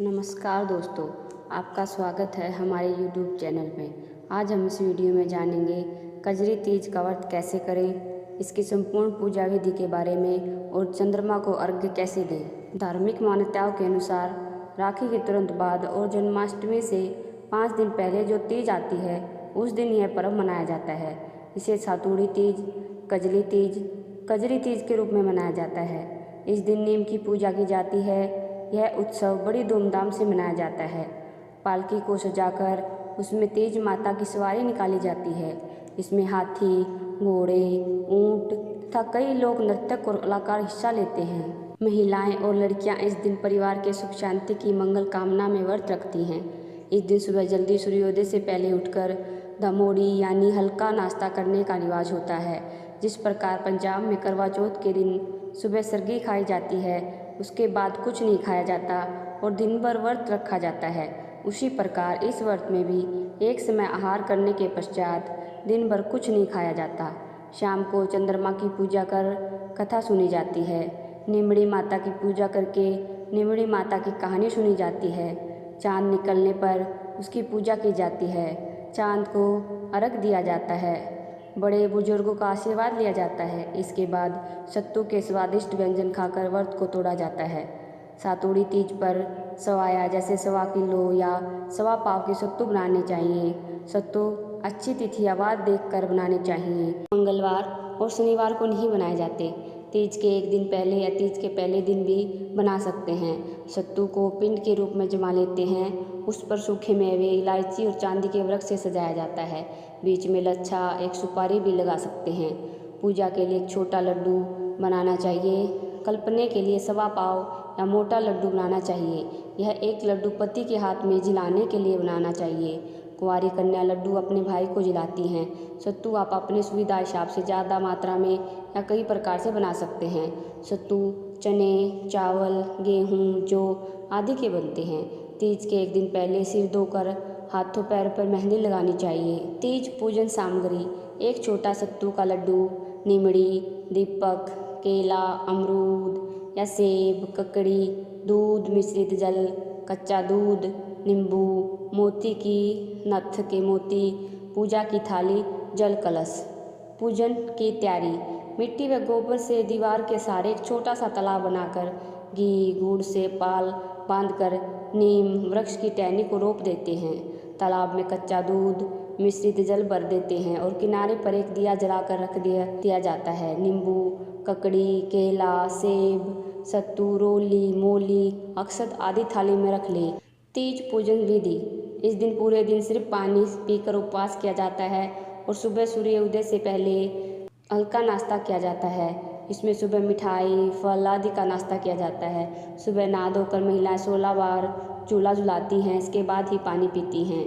नमस्कार दोस्तों, आपका स्वागत है हमारे YouTube चैनल में। आज हम इस वीडियो में जानेंगे कजरी तीज का व्रत कैसे करें, इसकी संपूर्ण पूजा विधि के बारे में और चंद्रमा को अर्घ्य कैसे दें। धार्मिक मान्यताओं के अनुसार राखी के तुरंत बाद और जन्माष्टमी से 5 दिन पहले जो तीज आती है उस दिन यह पर्व मनाया जाता है। इसे सातुड़ी तीज, कजरी तीज के रूप में मनाया जाता है। इस दिन नीम की पूजा की जाती है। यह उत्सव बड़ी धूमधाम से मनाया जाता है। पालकी को सजाकर उसमें तीज माता की सवारी निकाली जाती है। इसमें हाथी, घोड़े, ऊंट तथा कई लोक नर्तक और कलाकार हिस्सा लेते हैं। महिलाएं और लड़कियां इस दिन परिवार के सुख शांति की मंगल कामना में व्रत रखती हैं। इस दिन सुबह जल्दी सूर्योदय से पहले उठकर धमोड़ी यानी हल्का नाश्ता करने का रिवाज होता है। जिस प्रकार पंजाब में करवा चौथ के दिन सुबह सरगी खाई जाती है, उसके बाद कुछ नहीं खाया जाता और दिन भर व्रत रखा जाता है, उसी प्रकार इस व्रत में भी एक समय आहार करने के पश्चात दिन भर कुछ नहीं खाया जाता। शाम को चंद्रमा की पूजा कर कथा सुनी जाती है। निमड़ी माता की पूजा करके निमड़ी माता की कहानी सुनी जाती है। चांद निकलने पर उसकी पूजा की जाती है। चांद को अर्घ दिया जाता है। बड़े बुजुर्गों का आशीर्वाद लिया जाता है। इसके बाद सत्तू के स्वादिष्ट व्यंजन खाकर व्रत को तोड़ा जाता है। सातुड़ी तीज पर सवाया जैसे 1.25 किलो या 1.25 पाव के सत्तू बनाने चाहिए। सत्तू अच्छी तिथि या वार देखकर बनाने चाहिए। मंगलवार और शनिवार को नहीं बनाए जाते। तीज के एक दिन पहले या तीज के पहले दिन भी बना सकते हैं। सत्तू को पिंड के रूप में जमा लेते हैं। उस पर सूखे मेवे, इलायची और चांदी के वृक्ष से सजाया जाता है। बीच में लच्छा, एक सुपारी भी लगा सकते हैं। पूजा के लिए एक छोटा लड्डू बनाना चाहिए। कल्पने के लिए 1.25 पाव या मोटा लड्डू बनाना चाहिए। यह एक लड्डू पति के हाथ में जिलाने के लिए बनाना चाहिए। कुंवारी कन्या लड्डू अपने भाई को जिलाती हैं। सत्तू आप अपनी सुविधा हिसाब से ज़्यादा मात्रा में या कई प्रकार से बना सकते हैं। सत्तू चने, चावल, गेहूँ, जौ आदि के बनते हैं। तीज के एक दिन पहले सिर धोकर हाथों पैर पर मेहंदी लगानी चाहिए। तीज पूजन सामग्री: एक छोटा सत्तू का लड्डू, निमड़ी, दीपक, केला, अमरूद या सेब, ककड़ी, दूध, मिश्रित जल, कच्चा दूध, नींबू, मोती की नथ के मोती, पूजा की थाली, जल कलश। पूजन की तैयारी: मिट्टी व गोबर से दीवार के सहारे एक छोटा सा तालाब बनाकर घी गुड़ से पाल बांधकर नीम वृक्ष की टहनी को रोप देते हैं। तालाब में कच्चा दूध, मिश्रित जल भर देते हैं और किनारे पर एक दिया जलाकर रख दिया जाता है। नींबू, ककड़ी, केला, सेब, सत्तू, रोली, मोली, अक्षत आदि थाली में रख ले। तीज पूजन विधि: इस दिन पूरे दिन सिर्फ पानी पीकर उपवास किया जाता है और सुबह सूर्य उदय से पहले हल्का नाश्ता किया जाता है। इसमें सुबह मिठाई, फल आदि का नाश्ता किया जाता है। सुबह नहा धोकर महिलाएं 16 बार चूल्हा जलाती हैं, इसके बाद ही पानी पीती हैं।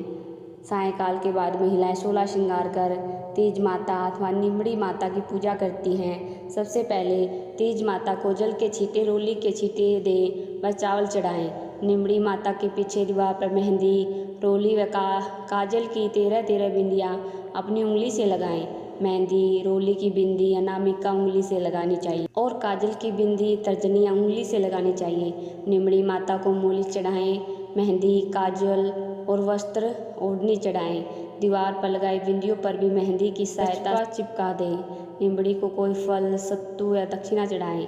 सायंकाल के बाद महिलाएं 16 श्रृंगार कर तीज माता अथवा निमड़ी माता की पूजा करती हैं। सबसे पहले तीज माता को जल के छींटे, रोली के छींटे दें व चावल चढ़ाएं। निमड़ी माता के पीछे दीवार पर मेहंदी, रोली व काजल की 13 बिंदियाँ अपनी उंगली से लगाएं। मेहंदी, रोली की बिंदी अनामिका उंगली से लगानी चाहिए और काजल की बिंदी तर्जनी उंगली से लगानी चाहिए। निमड़ी माता को मूली चढ़ाएं। मेहंदी, काजल और वस्त्र ओढ़नी चढ़ाएं। दीवार पर लगाई बिंदियों पर भी मेहंदी की सहायता चिपका दें। निमड़ी को कोई फल, सत्तू या दक्षिणा चढ़ाएं।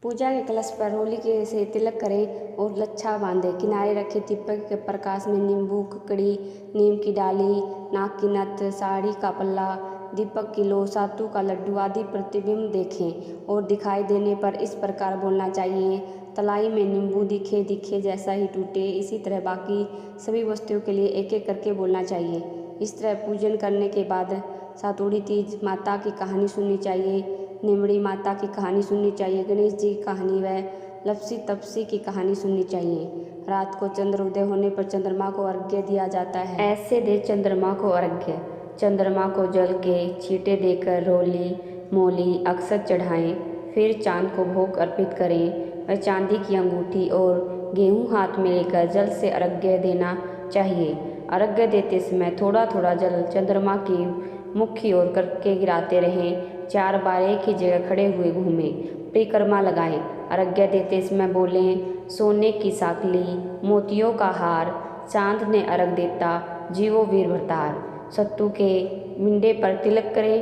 पूजा के कलश पर रोली के से तिलक करें और लच्छा बांधें। किनारे रखे दीपक के प्रकाश में नींबू, ककड़ी, नीम की डाली, नाक की नथ, साड़ी का पल्ला, दीपक की लो, सातू का लड्डू आदि प्रतिबिंब देखें और दिखाई देने पर इस प्रकार बोलना चाहिए: तलाई में नींबू दिखे दिखे जैसा ही टूटे। इसी तरह बाकी सभी वस्तुओं के लिए एक एक करके बोलना चाहिए। इस तरह पूजन करने के बाद सातुड़ी तीज माता की कहानी सुननी चाहिए, निमड़ी माता की कहानी सुननी चाहिए, गणेश जी की कहानी व लपसी तपसी की कहानी सुननी चाहिए। रात को चंद्रोदय होने पर चंद्रमा को अर्घ्य दिया जाता है। ऐसे दे चंद्रमा को अर्घ्य: चंद्रमा को जल के छींटे देकर रोली, मोली, अक्षत चढ़ाएं। फिर चांद को भोग अर्पित करें व चांदी की अंगूठी और गेहूँ हाथ में लेकर जल से अर्घ्य देना चाहिए। अर्घ्य देते समय थोड़ा थोड़ा जल चंद्रमा की मुख की ओर करके गिराते रहें। 4 बार एक ही जगह खड़े हुए घूमें। परिक्रमा लगाएं। अर्घ्य देते समय बोलें: सोने की साकली मोतियों का हार, चांद ने अर्घ देता जीवो वीर भरतार। सत्तू के मिंडे पर तिलक करे,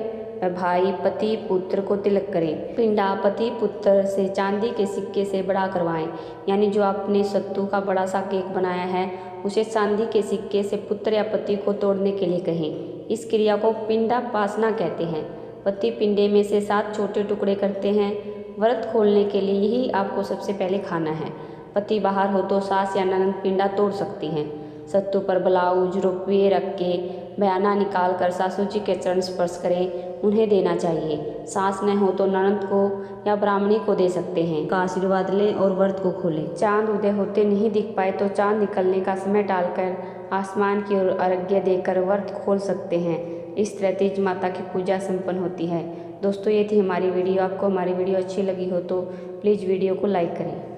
भाई पति पुत्र को तिलक करें। पिंडा पति पुत्र से चांदी के सिक्के से बड़ा करवाएं, यानी जो आपने सत्तू का बड़ा सा केक बनाया है उसे चांदी के सिक्के से पुत्र या पति को तोड़ने के लिए कहें। इस क्रिया को पिंडा पासना कहते हैं। पति पिंडे में से 7 छोटे टुकड़े करते हैं। व्रत खोलने के लिए यही आपको सबसे पहले खाना है। पति बाहर हो तो सास या ननद पिंडा तोड़ सकती हैं। सत्तू पर ब्लाउज रुपये रख के बयाना निकाल कर सासू जी के चरण स्पर्श करें, उन्हें देना चाहिए। सास न हो तो ननद को या ब्राह्मणी को दे सकते हैं। का आशीर्वाद लें और व्रत को खोलें। चांद उदय होते नहीं दिख पाए तो चांद निकलने का समय टालकर आसमान की ओर अर्घ्य देकर व्रत खोल सकते हैं। इस तरह तीज माता की पूजा संपन्न होती है। दोस्तों, ये थी हमारी वीडियो। आपको हमारी वीडियो अच्छी लगी हो तो प्लीज़ वीडियो को लाइक करें।